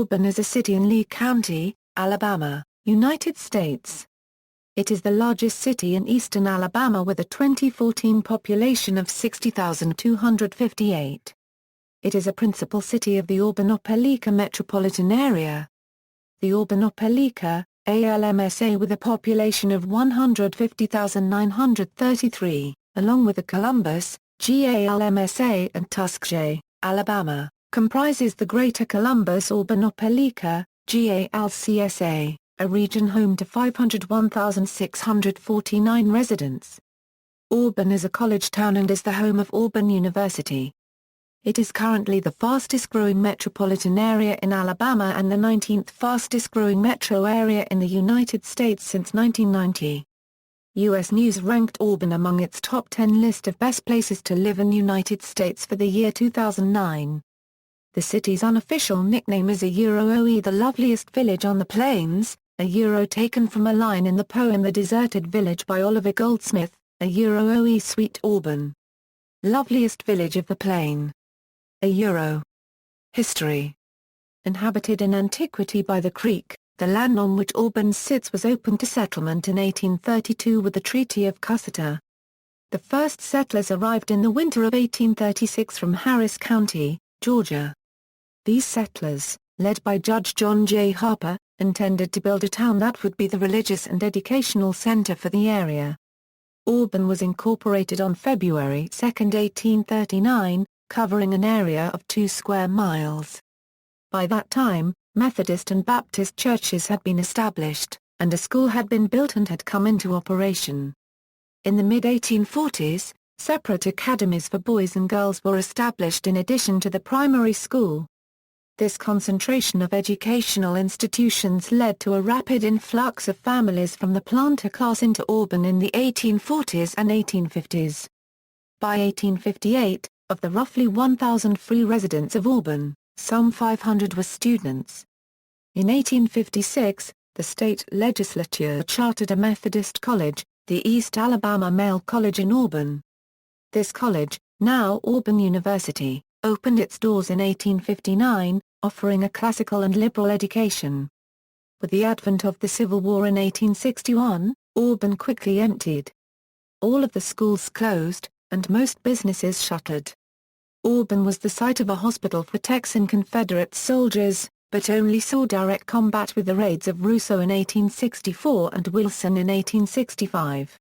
Auburn is a city in Lee County, Alabama, United States. It is the largest city in eastern Alabama with a 2014 population of 60,258. It is a principal city of the Auburn-Opelika Metropolitan Area. The Auburn-Opelika, MSA with a population of 150,933, along with the Columbus, MSA and Tuskegee, Alabama, comprises the Greater Columbus-Auburn-Opelika, GALCSA, a region home to 501,649 residents. Auburn is a college town and is the home of Auburn University. It is currently the fastest-growing metropolitan area in Alabama and the 19th fastest-growing metro area in the United States since 1990. U.S. News ranked Auburn among its top 10 list of best places to live in the United States for the year 2009. The city's unofficial nickname is OE, the loveliest village on the plains, taken from a line in the poem The Deserted Village by Oliver Goldsmith, OE Sweet Auburn. Loveliest village of the plain. History. Inhabited in antiquity by the Creek, the land on which Auburn sits was opened to settlement in 1832 with the Treaty of Cusseta. The first settlers arrived in the winter of 1836 from Harris County, Georgia. These settlers, led by Judge John J. Harper, intended to build a town that would be the religious and educational center for the area. Auburn was incorporated on February 2, 1839, covering an area of 2 square miles. By that time, Methodist and Baptist churches had been established, and a school had been built and had come into operation. In the mid-1840s, separate academies for boys and girls were established in addition to the primary school. This concentration of educational institutions led to a rapid influx of families from the planter class into Auburn in the 1840s and 1850s. By 1858, of the roughly 1,000 free residents of Auburn, some 500 were students. In 1856, the state legislature chartered a Methodist college, the East Alabama Male College in Auburn. This college, now Auburn University, opened its doors in 1859, offering a classical and liberal education. With the advent of the Civil War in 1861, Auburn quickly emptied. All of the schools closed, and most businesses shuttered. Auburn was the site of a hospital for Texan Confederate soldiers, but only saw direct combat with the raids of Russo in 1864 and Wilson in 1865.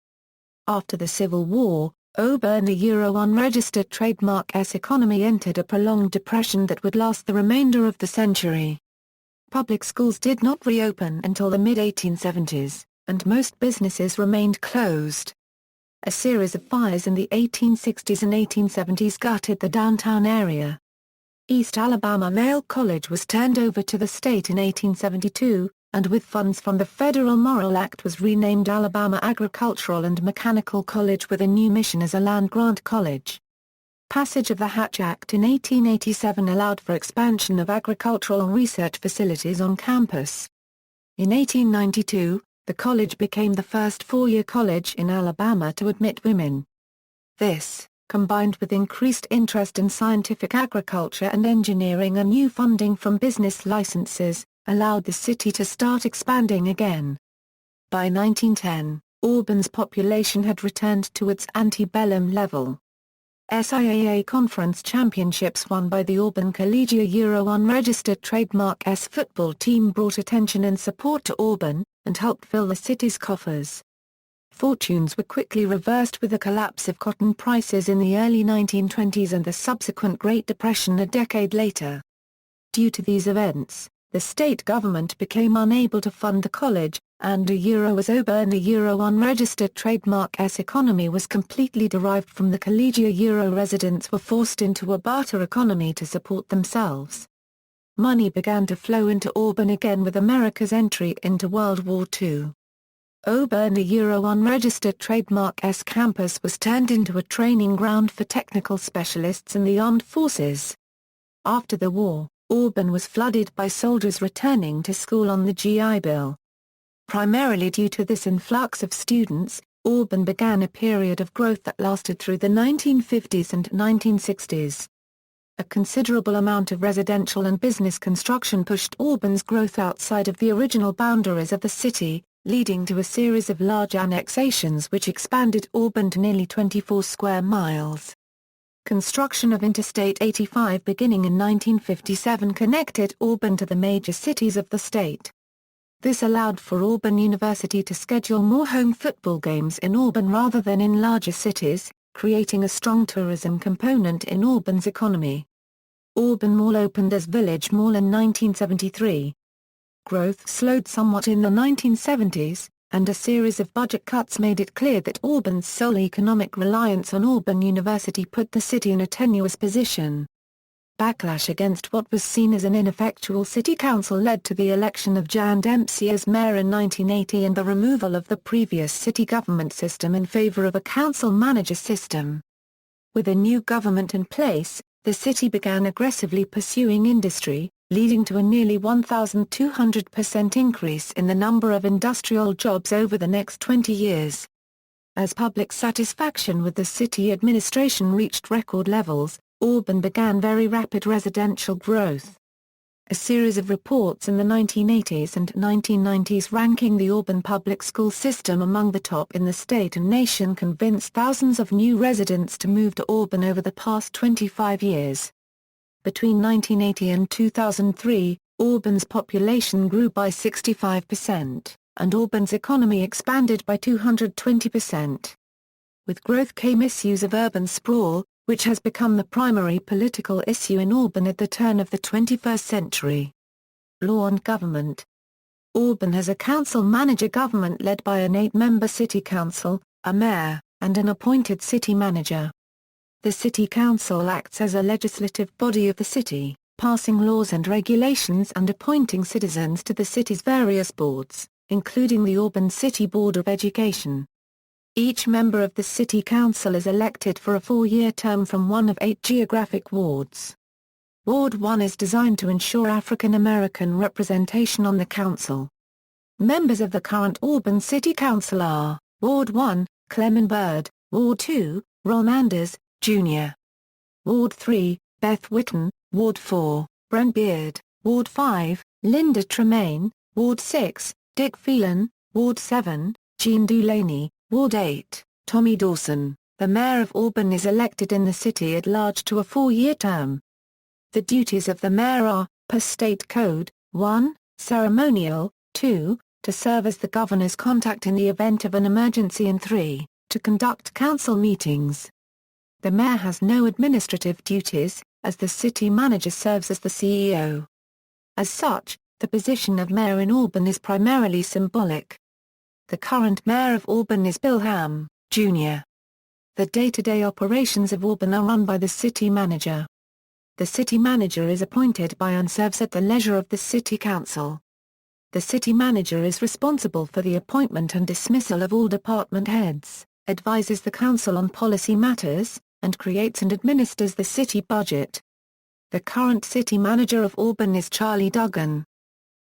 After the Civil War, Auburn unregistered trademark economy entered a prolonged depression that would last the remainder of the century. Public schools did not reopen until the mid-1870s, and most businesses remained closed. A series of fires in the 1860s and 1870s gutted the downtown area. East Alabama Male College was turned over to the state in 1872, and with funds from the Federal Morrill Act was renamed Alabama Agricultural and Mechanical College with a new mission as a land-grant college. Passage of the Hatch Act in 1887 allowed for expansion of agricultural research facilities on campus. In 1892, the college became the first four-year college in Alabama to admit women. This, combined with increased interest in scientific agriculture and engineering and new funding from business licenses, allowed the city to start expanding again. By 1910, Auburn's population had returned to its antebellum level. SIAA Conference Championships won by the Auburn Collegiate unregistered trademark football team brought attention and support to Auburn, and helped fill the city's coffers. Fortunes were quickly reversed with the collapse of cotton prices in the early 1920s and the subsequent Great Depression a decade later. Due to these events, the state government became unable to fund the college, and as Auburn unregistered trademark economy was completely derived from the collegiate residents were forced into a barter economy to support themselves. Money began to flow into Auburn again with America's entry into World War II. Auburn unregistered trademark campus was turned into a training ground for technical specialists in the armed forces. After the war, Auburn was flooded by soldiers returning to school on the GI Bill. Primarily due to this influx of students, Auburn began a period of growth that lasted through the 1950s and 1960s. A considerable amount of residential and business construction pushed Auburn's growth outside of the original boundaries of the city, leading to a series of large annexations which expanded Auburn to nearly 24 square miles. Construction of Interstate 85 beginning in 1957 connected Auburn to the major cities of the state. This allowed for Auburn University to schedule more home football games in Auburn rather than in larger cities, creating a strong tourism component in Auburn's economy. Auburn Mall opened as Village Mall in 1973. Growth slowed somewhat in the 1970s, and a series of budget cuts made it clear that Auburn's sole economic reliance on Auburn University put the city in a tenuous position. Backlash against what was seen as an ineffectual city council led to the election of Jan Dempsey as mayor in 1980 and the removal of the previous city government system in favor of a council-manager system. With a new government in place, the city began aggressively pursuing industry, leading to a nearly 1,200% increase in the number of industrial jobs over the next 20 years. As public satisfaction with the city administration reached record levels, Auburn began very rapid residential growth. A series of reports in the 1980s and 1990s ranking the Auburn public school system among the top in the state and nation convinced thousands of new residents to move to Auburn over the past 25 years. Between 1980 and 2003, Auburn's population grew by 65%, and Auburn's economy expanded by 220%. With growth came issues of urban sprawl, which has become the primary political issue in Auburn at the turn of the 21st century. Law and government. Auburn has a council-manager government led by an 8-member city council, a mayor, and an appointed city manager. The city council acts as a legislative body of the city, passing laws and regulations and appointing citizens to the city's various boards, including the Auburn City Board of Education. Each member of the City Council is elected for a 4-year term from one of 8 geographic wards. Ward 1 is designed to ensure African American representation on the council. Members of the current Auburn City Council are, Ward 1, Clement Byrd, Ward 2, Ron Anders, Jr. Ward 3, Beth Whitten, Ward 4, Brent Beard, Ward 5, Linda Tremaine, Ward 6, Dick Phelan, Ward 7, Jean Dulaney, Ward 8, Tommy Dawson. The mayor of Auburn is elected in the city at large to a 4-year term. The duties of the mayor are, per state code, 1, ceremonial, 2, to serve as the governor's contact in the event of an emergency and 3, to conduct council meetings. The mayor has no administrative duties, as the city manager serves as the CEO. As such, the position of mayor in Auburn is primarily symbolic. The current mayor of Auburn is Bill Ham, Jr. The day-to-day operations of Auburn are run by the city manager. The city manager is appointed by and serves at the leisure of the city council. The city manager is responsible for the appointment and dismissal of all department heads, advises the council on policy matters, and creates and administers the city budget. The current city manager of Auburn is Charlie Duggan.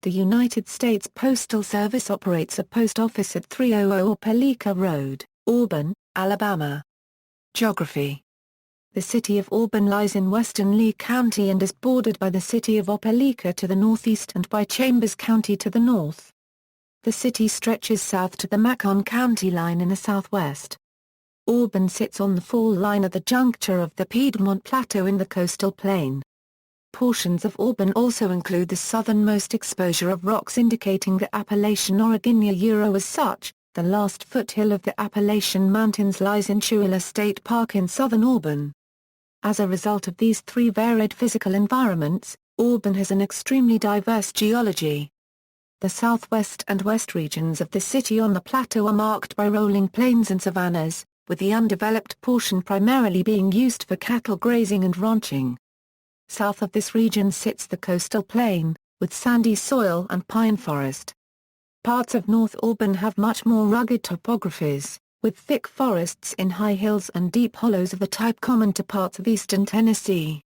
The United States Postal Service operates a post office at 300 Opelika Road, Auburn, Alabama. Geography. The city of Auburn lies in western Lee County and is bordered by the city of Opelika to the northeast and by Chambers County to the north. The city stretches south to the Macon County line in the southwest. Auburn sits on the fall line at the juncture of the Piedmont Plateau in the coastal plain. Portions of Auburn also include the southernmost exposure of rocks indicating the Appalachian Orogenia. As such, the last foothill of the Appalachian Mountains lies in Chewelah State Park in southern Auburn. As a result of these 3 varied physical environments, Auburn has an extremely diverse geology. The southwest and west regions of the city on the plateau are marked by rolling plains and savannas, with the undeveloped portion primarily being used for cattle grazing and ranching. South of this region sits the coastal plain, with sandy soil and pine forest. Parts of North Auburn have much more rugged topographies, with thick forests in high hills and deep hollows of the type common to parts of eastern Tennessee.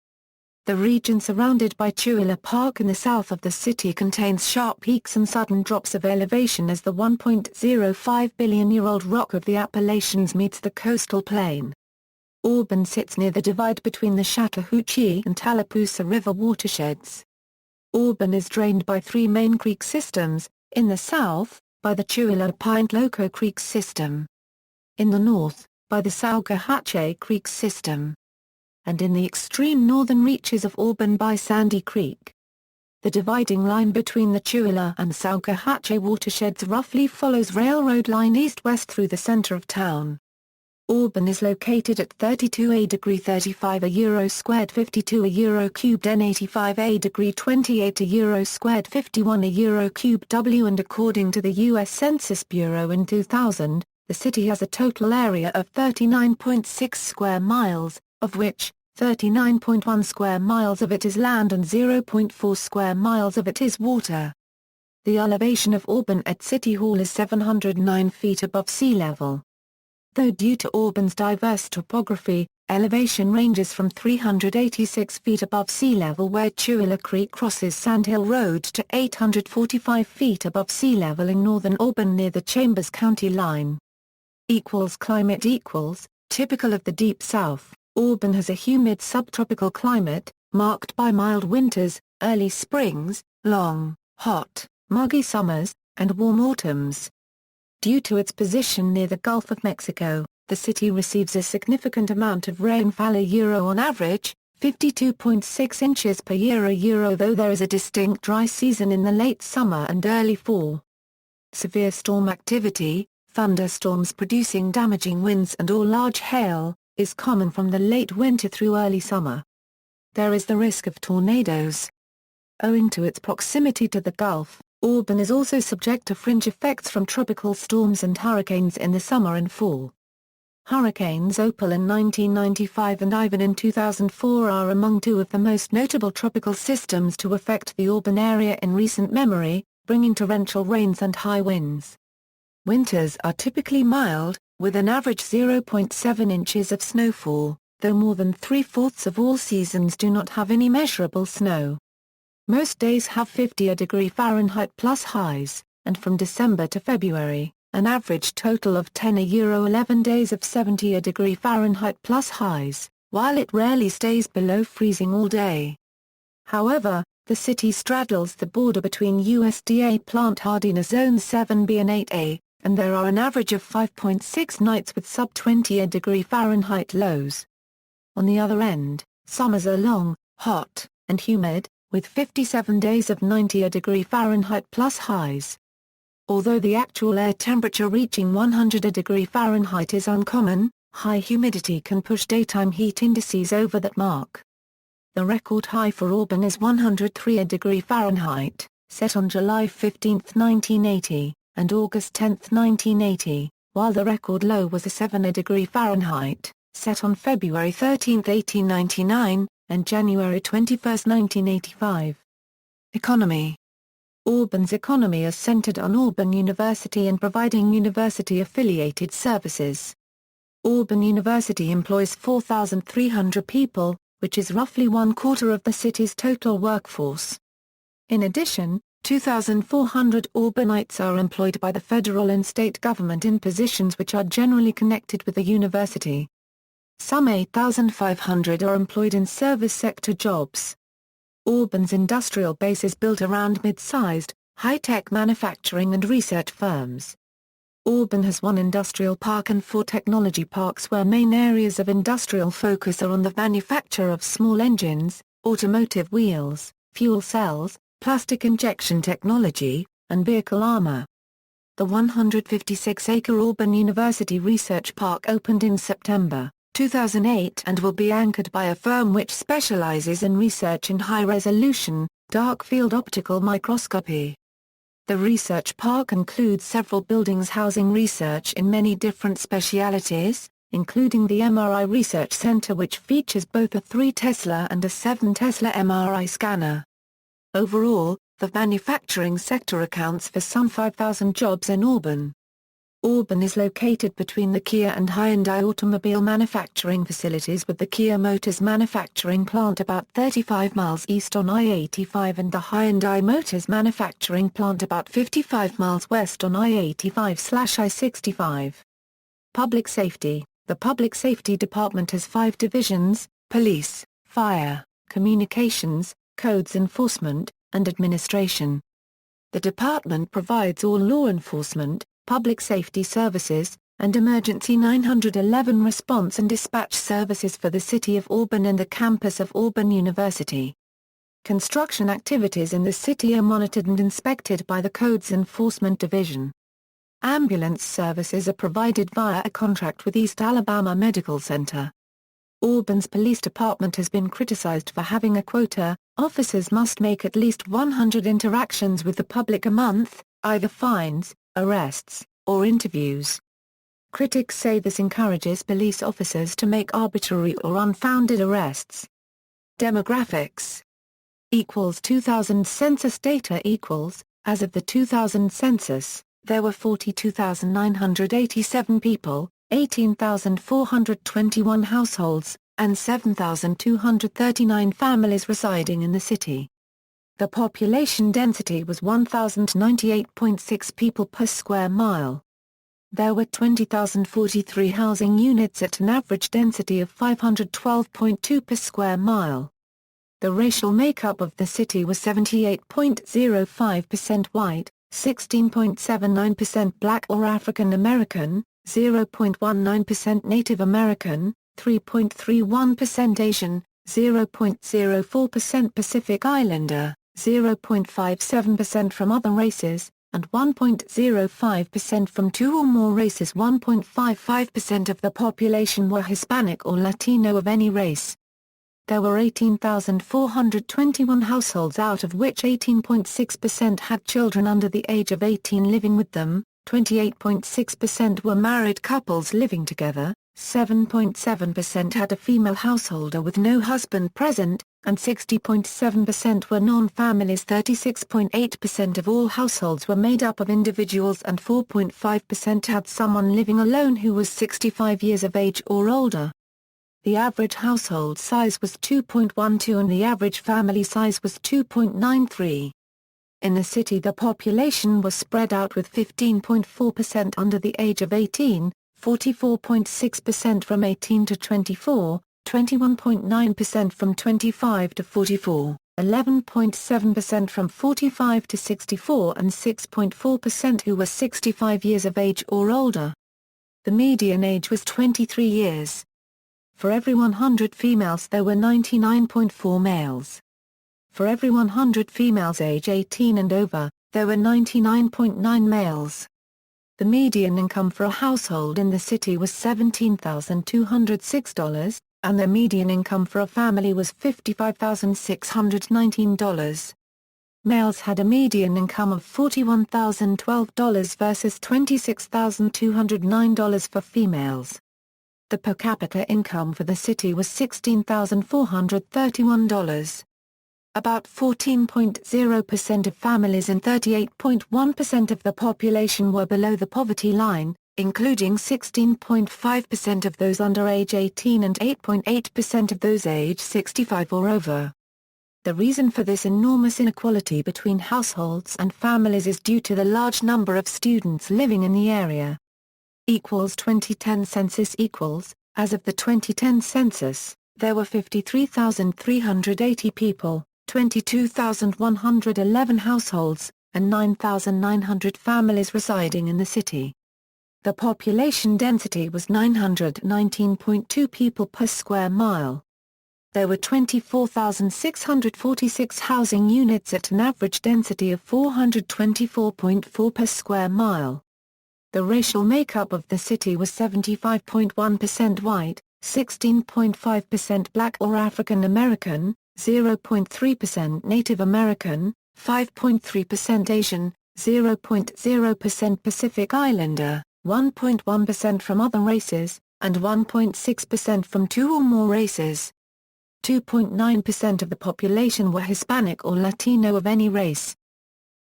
The region surrounded by Chewelah Park in the south of the city contains sharp peaks and sudden drops of elevation as the 1.05 billion-year-old rock of the Appalachians meets the coastal plain. Auburn sits near the divide between the Chattahoochee and Tallapoosa River watersheds. Auburn is drained by three main creek systems, in the south, by the Tualatin-Loco Creek system. In the north, by the Salkehatchie Creek system. And in the extreme northern reaches of Auburn by Sandy Creek. The dividing line between the Tuala and Salkehatchie watersheds roughly follows railroad line east-west through the center of town. Auburn is located at 32°35 euro squared 52 euro cubed N 85 degree 28 euro squared 51 euro cubed W, and according to the U.S. Census Bureau in 2000, the city has a total area of 39.6 square miles, of which 39.1 square miles of it is land and 0.4 square miles of it is water. The elevation of Auburn at City Hall is 709 feet above sea level. Though due to Auburn's diverse topography, elevation ranges from 386 feet above sea level where Tuala Creek crosses Sand Hill Road to 845 feet above sea level in northern Auburn near the Chambers County line. Climate typical of the Deep South, Auburn has a humid subtropical climate, marked by mild winters, early springs, long, hot, muggy summers, and warm autumns. Due to its position near the Gulf of Mexico, the city receives a significant amount of rainfall on average, 52.6 inches per year, though there is a distinct dry season in the late summer and early fall. Severe storm activity, thunderstorms producing damaging winds and/or large hail, is common from the late winter through early summer. There is the risk of tornadoes. Owing to its proximity to the Gulf, Auburn is also subject to fringe effects from tropical storms and hurricanes in the summer and fall. Hurricanes Opal in 1995 and Ivan in 2004 are among two of the most notable tropical systems to affect the Auburn area in recent memory, bringing torrential rains and high winds. Winters are typically mild, with an average 0.7 inches of snowfall, though more than 3/4 of all seasons do not have any measurable snow. Most days have 50°F plus highs, and from December to February, an average total of 10–11 days of 70°F plus highs, while it rarely stays below freezing all day. However, the city straddles the border between USDA plant hardiness zones 7B and 8A, and there are an average of 5.6 nights with sub-20°F lows. On the other end, summers are long, hot, and humid, with 57 days of 90°F plus highs. Although the actual air temperature reaching 100°F is uncommon, high humidity can push daytime heat indices over that mark. The record high for Auburn is 103°F, set on July 15, 1980, and August 10, 1980, while the record low was a 7°F, set on February 13, 1899, and January 21, 1985. Economy. Auburn's economy is centered on Auburn University and providing university-affiliated services. Auburn University employs 4,300 people, which is roughly 1/4 of the city's total workforce. In addition, 2,400 Auburnites are employed by the federal and state government in positions which are generally connected with the university. Some 8,500 are employed in service sector jobs. Auburn's industrial base is built around mid-sized, high-tech manufacturing and research firms. Auburn has one industrial park and 4 technology parks where main areas of industrial focus are on the manufacture of small engines, automotive wheels, fuel cells, plastic injection technology, and vehicle armor. The 156-acre Auburn University Research Park opened in September 2008 and will be anchored by a firm which specializes in research in high-resolution, dark-field optical microscopy. The research park includes several buildings housing research in many different specialities, including the MRI Research Center which features both a 3 Tesla and a 7 Tesla MRI scanner. Overall, the manufacturing sector accounts for some 5,000 jobs in Auburn. Auburn is located between the Kia and Hyundai automobile manufacturing facilities with the Kia Motors manufacturing plant about 35 miles east on I-85 and the Hyundai Motors manufacturing plant about 55 miles west on I-85/I-65. Public safety. The Public Safety Department has 5 divisions: Police, Fire, Communications, Codes Enforcement, and Administration. The department provides all law enforcement, public safety services, and emergency 911 response and dispatch services for the city of Auburn and the campus of Auburn University. Construction activities in the city are monitored and inspected by the Codes Enforcement Division. Ambulance services are provided via a contract with East Alabama Medical Center. Auburn's police department has been criticized for having a quota: officers must make at least 100 interactions with the public a month, either fines, arrests, or interviews. Critics say this encourages police officers to make arbitrary or unfounded arrests. Demographics. 2000 census data equals, as of the 2000 census, there were 42,987 people, 18,421 households, and 7,239 families residing in the city. The population density was 1,098.6 people per square mile. There were 20,043 housing units at an average density of 512.2 per square mile. The racial makeup of the city was 78.05% white, 16.79% black or African American, 0.19% Native American, 3.31% Asian, 0.04% Pacific Islander, 0.57% from other races, and 1.05% from 2 or more races. 1.55% of the population were Hispanic or Latino of any race. There were 18,421 households, out of which 18.6% had children under the age of 18 living with them, 28.6% were married couples living together, 7.7% had a female householder with no husband present, and 60.7% were non-families. 36.8% of all households were made up of individuals, and 4.5% had someone living alone who was 65 years of age or older. The average household size was 2.12 and the average family size was 2.93. In the city, the population was spread out, with 15.4% under the age of 18, 44.6% from 18 to 24, 21.9% from 25 to 44, 11.7% from 45 to 64, and 6.4% who were 65 years of age or older. The median age was 23 years. For every 100 females there were 99.4 males. For every 100 females age 18 and over, there were 99.9 males. The median income for a household in the city was $17,206, and the median income for a family was $55,619. Males had a median income of $41,012 versus $26,209 for females. The per capita income for the city was $16,431. About 14.0% of families and 38.1% of the population were below the poverty line, including 16.5% of those under age 18 and 8.8% of those age 65 or over. The reason for this enormous inequality between households and families is due to the large number of students living in the area. 2010 census equals, as of the 2010 census, there were 53,380 people, 22,111 households, and 9,900 families residing in the city. The population density was 919.2 people per square mile. There were 24,646 housing units at an average density of 424.4 per square mile. The racial makeup of the city was 75.1% white, 16.5% black or African American, 0.3% Native American, 5.3% Asian, 0.0% Pacific Islander, 1.1% from other races, and 1.6% from 2 or more races. 2.9% of the population were Hispanic or Latino of any race.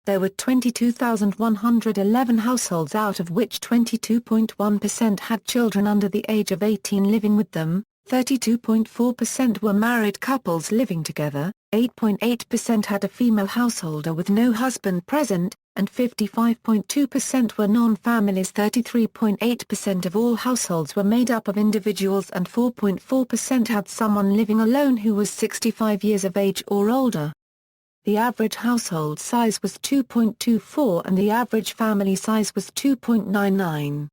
There were 22,111 households, out of which 22.1% had children under the age of 18 living with them, 32.4% were married couples living together, 8.8% had a female householder with no husband present, and 55.2% were non-families. 33.8% of all households were made up of individuals and 4.4% had someone living alone who was 65 years of age or older. The average household size was 2.24 and the average family size was 2.99.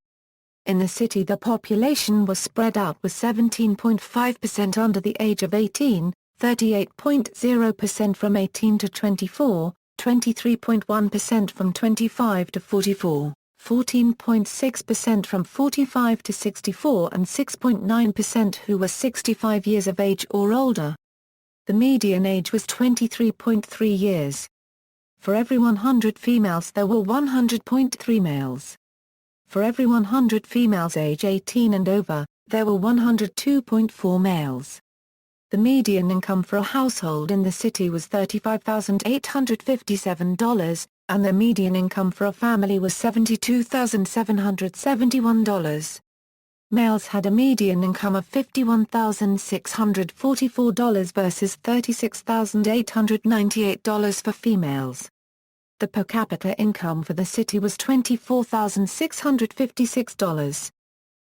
In the city the population was spread out with 17.5% under the age of 18, 38.0% from 18 to 24, 23.1% from 25 to 44, 14.6% from 45 to 64 and 6.9% who were 65 years of age or older. The median age was 23.3 years. For every 100 females there were 100.3 males. For every 100 females age 18 and over, there were 102.4 males. The median income for a household in the city was $35,857, and the median income for a family was $72,771. Males had a median income of $51,644 versus $36,898 for females. The per capita income for the city was $24,656.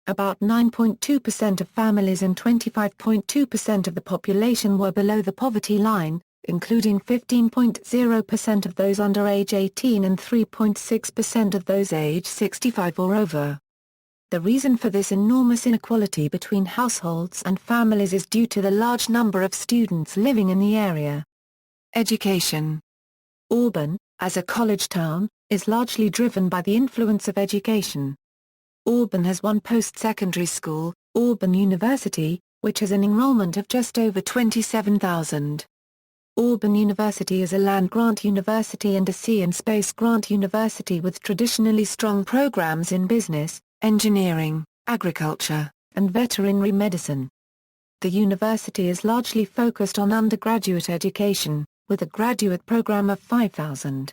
About 9.2% of families and 25.2% of the population were below the poverty line, including 15.0% of those under age 18 and 3.6% of those age 65 or over. The reason for this enormous inequality between households and families is due to the large number of students living in the area. Education. Auburn, as a college town, is largely driven by the influence of education. Auburn has one post-secondary school, Auburn University, which has an enrollment of just over 27,000. Auburn University is a land-grant university and a sea and space grant university with traditionally strong programs in business, engineering, agriculture, and veterinary medicine. The university is largely focused on undergraduate education, with a graduate program of 5,000.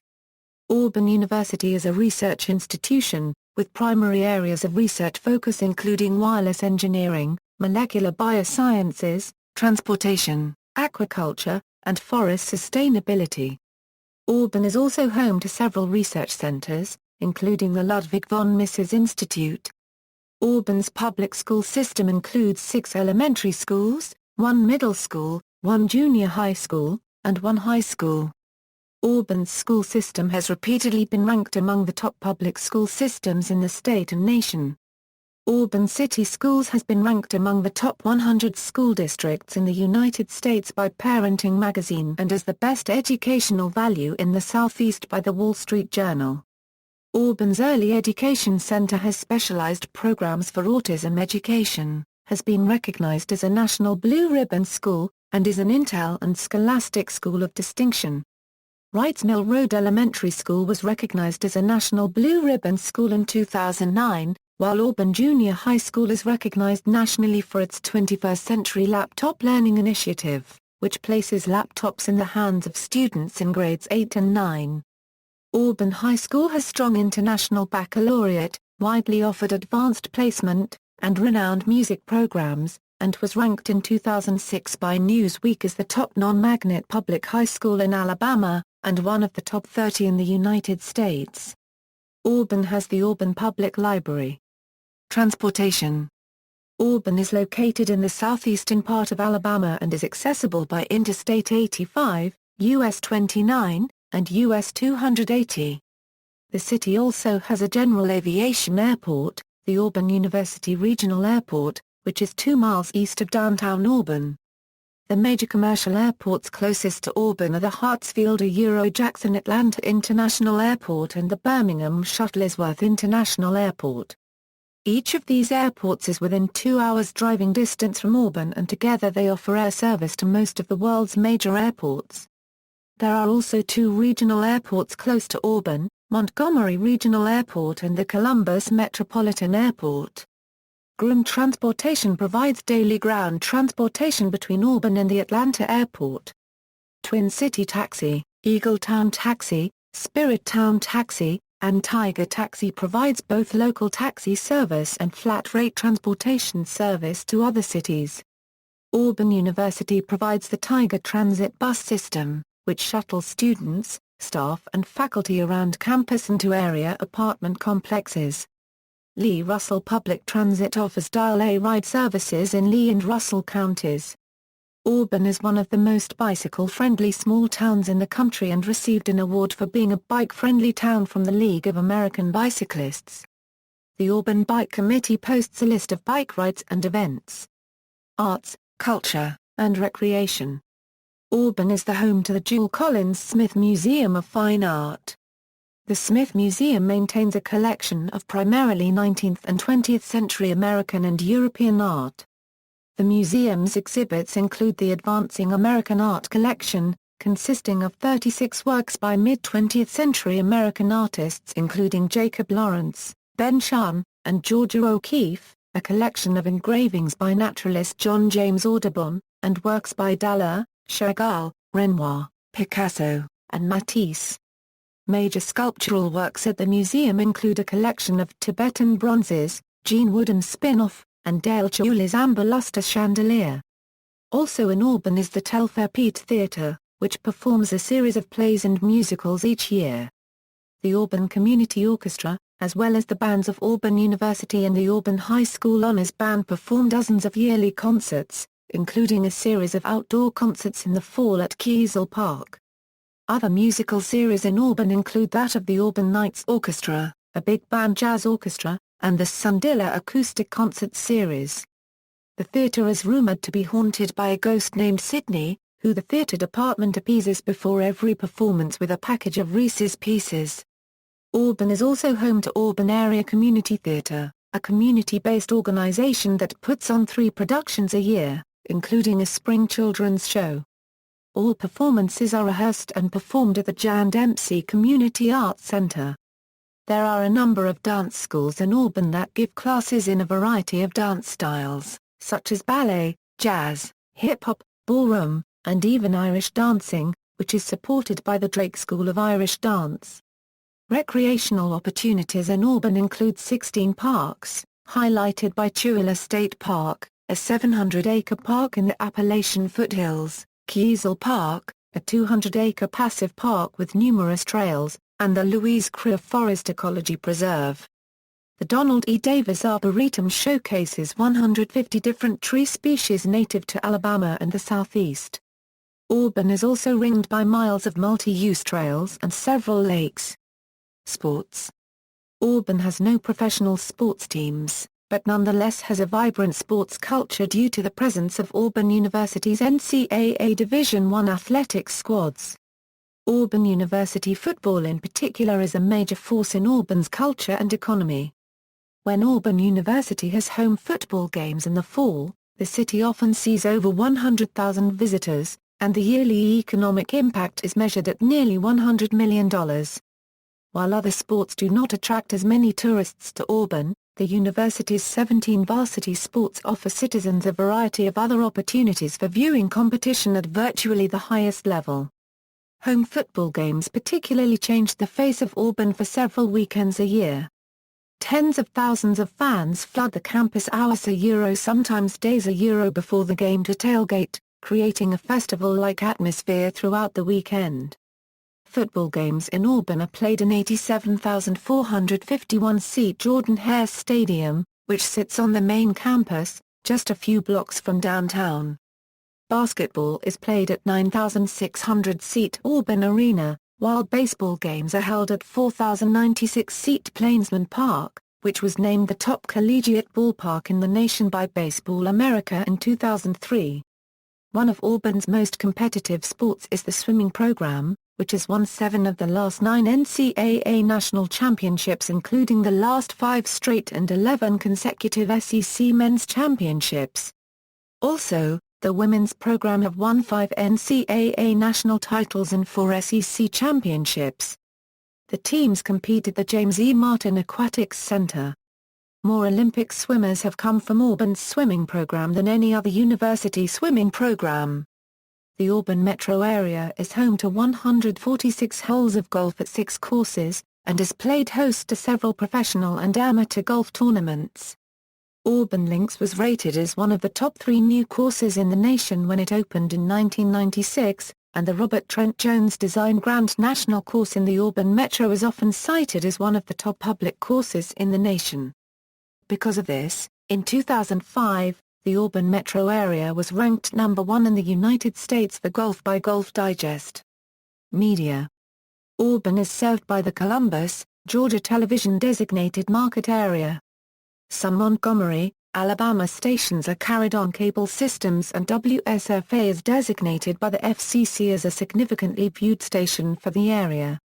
Auburn University is a research institution, with primary areas of research focus including wireless engineering, molecular biosciences, transportation, aquaculture, and forest sustainability. Auburn is also home to several research centers, including the Ludwig von Mises Institute. Auburn's public school system includes 6 elementary schools, 1 middle school, 1 junior high school, and 1 high school. Auburn's school system has repeatedly been ranked among the top public school systems in the state and nation. Auburn City Schools has been ranked among the top 100 school districts in the United States by Parenting magazine and as the best educational value in the Southeast by the Wall Street Journal. Auburn's Early Education Center has specialized programs for autism education, has been recognized as a National Blue Ribbon School, and is an Intel and Scholastic School of Distinction. Wrights Mill Road Elementary School was recognized as a National Blue Ribbon School in 2009, while Auburn Junior High School is recognized nationally for its 21st Century Laptop Learning Initiative, which places laptops in the hands of students in grades 8 and 9. Auburn High School has strong international baccalaureate, widely offered advanced placement, and renowned music programs, and was ranked in 2006 by Newsweek as the top non-magnet public high school in Alabama, and one of the top 30 in the United States. Auburn has the Auburn Public Library. Transportation. Auburn is located in the southeastern part of Alabama and is accessible by Interstate 85, US 29, and US 280. The city also has a general aviation airport, the Auburn University Regional Airport, which is 2 miles east of downtown Auburn. The major commercial airports closest to Auburn are the Hartsfield-Jackson Atlanta International Airport and the Birmingham Shuttlesworth International Airport. Each of these airports is within 2 hours driving distance from Auburn and together they offer air service to most of the world's major airports. There are also 2 regional airports close to Auburn, Montgomery Regional Airport and the Columbus Metropolitan Airport. GRUM Transportation provides daily ground transportation between Auburn and the Atlanta Airport. Twin City Taxi, Eagletown Taxi, Spirit Town Taxi, and Tiger Taxi provides both local taxi service and flat-rate transportation service to other cities. Auburn University provides the Tiger Transit bus system, which shuttles students, staff and faculty around campus and to area apartment complexes. Lee Russell Public Transit offers Dial A ride services in Lee and Russell counties. Auburn is one of the most bicycle-friendly small towns in the country and received an award for being a bike-friendly town from the League of American Bicyclists. The Auburn Bike Committee posts a list of bike rides and events. Arts, culture, and recreation. Auburn is the home to the Jewel Collins Smith Museum of Fine Art. The Smith Museum maintains a collection of primarily 19th and 20th century American and European art. The museum's exhibits include the Advancing American Art Collection, consisting of 36 works by mid-20th century American artists including Jacob Lawrence, Ben Shahn, and Georgia O'Keeffe, a collection of engravings by naturalist John James Audubon, and works by Daller, Chagall, Renoir, Picasso, and Matisse. Major sculptural works at the museum include a collection of Tibetan bronzes, Jean Wooden's Spin-off, and Dale Chiuli's amber luster chandelier. Also in Auburn is the Telfair Pete Theatre, which performs a series of plays and musicals each year. The Auburn Community Orchestra, as well as the bands of Auburn University and the Auburn High School Honors Band, perform dozens of yearly concerts, including a series of outdoor concerts in the fall at Kiesel Park. Other musical series in Auburn include that of the Auburn Nights Orchestra, a big band jazz orchestra, and the Sundilla Acoustic Concert Series. The theatre is rumoured to be haunted by a ghost named Sydney, who the theatre department appeases before every performance with a package of Reese's Pieces. Auburn is also home to Auburn Area Community Theatre, a community-based organisation that puts on 3 productions a year, including a spring children's show. All performances are rehearsed and performed at the Jan Dempsey Community Arts Center. There are a number of dance schools in Auburn that give classes in a variety of dance styles, such as ballet, jazz, hip-hop, ballroom, and even Irish dancing, which is supported by the Drake School of Irish Dance. Recreational opportunities in Auburn include 16 parks, highlighted by Tuilla State Park, a 700-acre park in the Appalachian foothills, Kiesel Park, a 200-acre passive park with numerous trails, and the Louise Creer Forest Ecology Preserve. The Donald E. Davis Arboretum showcases 150 different tree species native to Alabama and the Southeast. Auburn is also ringed by miles of multi-use trails and several lakes. Sports. Auburn has no professional sports teams, but nonetheless has a vibrant sports culture due to the presence of Auburn University's NCAA Division I athletics squads. Auburn University football in particular is a major force in Auburn's culture and economy. When Auburn University has home football games in the fall, the city often sees over 100,000 visitors, and the yearly economic impact is measured at nearly $100 million. While other sports do not attract as many tourists to Auburn, the university's 17 varsity sports offer citizens a variety of other opportunities for viewing competition at virtually the highest level. Home football games particularly changed the face of Auburn for several weekends a year. Tens of thousands of fans flood the campus hours sometimes days before the game to tailgate, creating a festival-like atmosphere throughout the weekend. Football games in Auburn are played in 87,451-seat Jordan-Hare Stadium, which sits on the main campus, just a few blocks from downtown. Basketball is played at 9,600-seat Auburn Arena, while baseball games are held at 4,096-seat Plainsman Park, which was named the top collegiate ballpark in the nation by Baseball America in 2003. One of Auburn's most competitive sports is the swimming program, which has won 7 of the last 9 NCAA national championships, including the last 5 straight and 11 consecutive SEC men's championships. Also, the women's program have won 5 NCAA national titles and 4 SEC championships. The teams compete at the James E. Martin Aquatics Center. More Olympic swimmers have come from Auburn's swimming program than any other university swimming program. The Auburn metro area is home to 146 holes of golf at 6 courses, and is played host to several professional and amateur golf tournaments. Auburn Links was rated as one of the top 3 new courses in the nation when it opened in 1996, and the Robert Trent Jones-designed Grand National Course in the Auburn Metro is often cited as one of the top public courses in the nation. Because of this, in 2005, the Auburn metro area was ranked number 1 in the United States for golf by Golf Digest. Media. Auburn is served by the Columbus, Georgia television-designated market area. Some Montgomery, Alabama stations are carried on cable systems, and WSFA is designated by the FCC as a significantly viewed station for the area.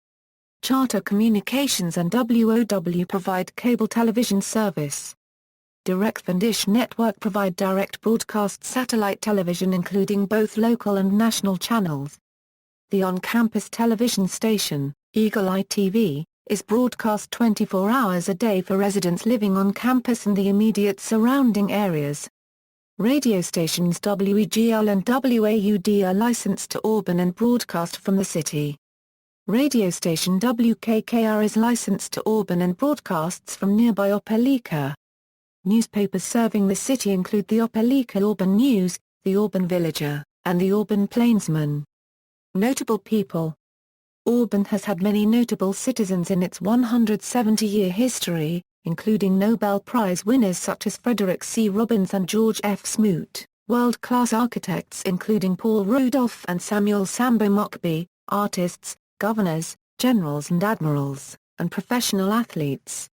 Charter Communications and WOW provide cable television service. Direct and Dish Network provide direct broadcast satellite television including both local and national channels. The on-campus television station, Eagle Eye TV, is broadcast 24 hours a day for residents living on campus and the immediate surrounding areas. Radio stations WEGL and WAUD are licensed to Auburn and broadcast from the city. Radio station WKKR is licensed to Auburn and broadcasts from nearby Opelika. Newspapers serving the city include the Opelika Auburn News, the Auburn Villager, and the Auburn Plainsman. Notable people. Auburn has had many notable citizens in its 170-year history, including Nobel Prize winners such as Frederick C. Robbins and George F. Smoot, world-class architects including Paul Rudolph and Samuel Sambo Mockbee, artists, governors, generals and admirals, and professional athletes.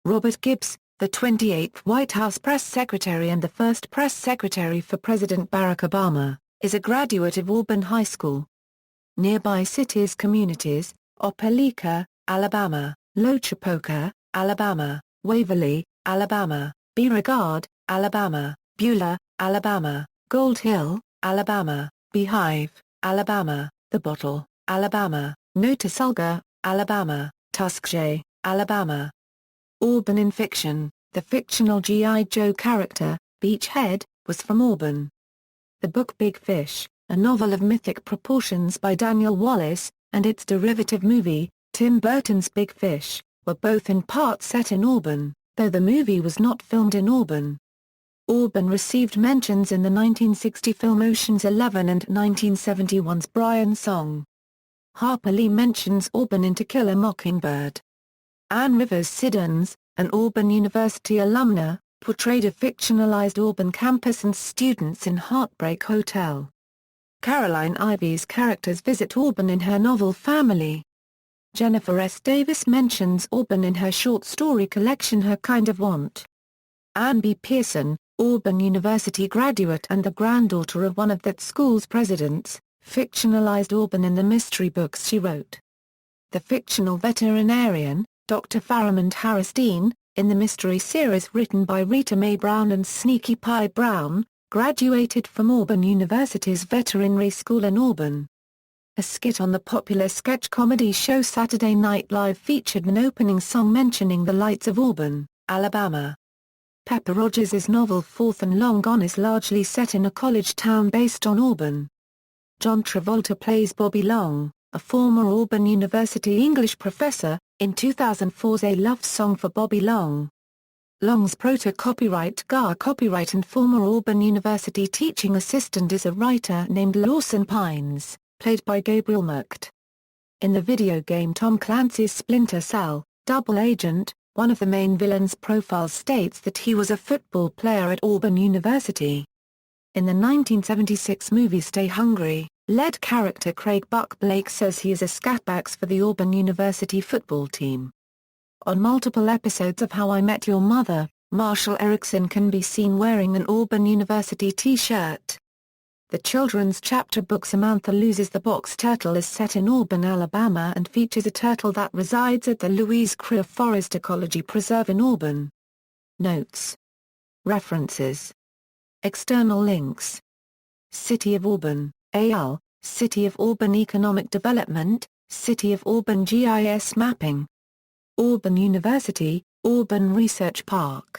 Robert Gibbs, the 28th White House press secretary and the first press secretary for President Barack Obama, is a graduate of Auburn High School. Nearby cities communities, Opelika, Alabama, Lochapoka, Alabama, Waverly, Alabama, Beauregard, Alabama, Beulah, Alabama, Gold Hill, Alabama, Beehive, Alabama, The Bottle, Alabama, Notasulga, Alabama, Tuskegee, Alabama. Auburn in fiction. The fictional G.I. Joe character, Beachhead, was from Auburn. The book Big Fish, a novel of mythic proportions by Daniel Wallace, and its derivative movie, Tim Burton's Big Fish, were both in part set in Auburn, though the movie was not filmed in Auburn. Auburn received mentions in the 1960 film Ocean's 11 and 1971's Brian Song. Harper Lee mentions Auburn in To Kill a Mockingbird. Ann Rivers Siddons, an Auburn University alumna, portrayed a fictionalized Auburn campus and students in Heartbreak Hotel. Caroline Ivy's characters visit Auburn in her novel Family. Jennifer S. Davis mentions Auburn in her short story collection Her Kind of Want. Ann B. Pearson, Auburn University graduate and the granddaughter of one of that school's presidents, fictionalized Auburn in the mystery books she wrote. The fictional veterinarian, Dr. Faramond Harris Dean, in the mystery series written by Rita Mae Brown and Sneaky Pie Brown, graduated from Auburn University's Veterinary School in Auburn. A skit on the popular sketch comedy show Saturday Night Live featured an opening song mentioning the lights of Auburn, Alabama. Pepper Rogers' novel Fourth and Long Gone is largely set in a college town based on Auburn. John Travolta plays Bobby Long, a former Auburn University English professor, in 2004's A Love Song for Bobby Long. Long's proto-copyright copyright and former Auburn University teaching assistant is a writer named Lawson Pines, played by Gabriel Merkt. In the video game Tom Clancy's Splinter Cell, Double Agent, one of the main villain's profiles states that he was a football player at Auburn University. In the 1976 movie Stay Hungry, lead character Craig Buck Blake says he is a scatbacks for the Auburn University football team. On multiple episodes of How I Met Your Mother, Marshall Erickson can be seen wearing an Auburn University t-shirt. The children's chapter book Samantha Loses the Box Turtle is set in Auburn, Alabama and features a turtle that resides at the Louise Creer Forest Ecology Preserve in Auburn. Notes. References. External links. City of Auburn, AL, City of Auburn Economic Development, City of Auburn GIS Mapping. Auburn University, Auburn Research Park.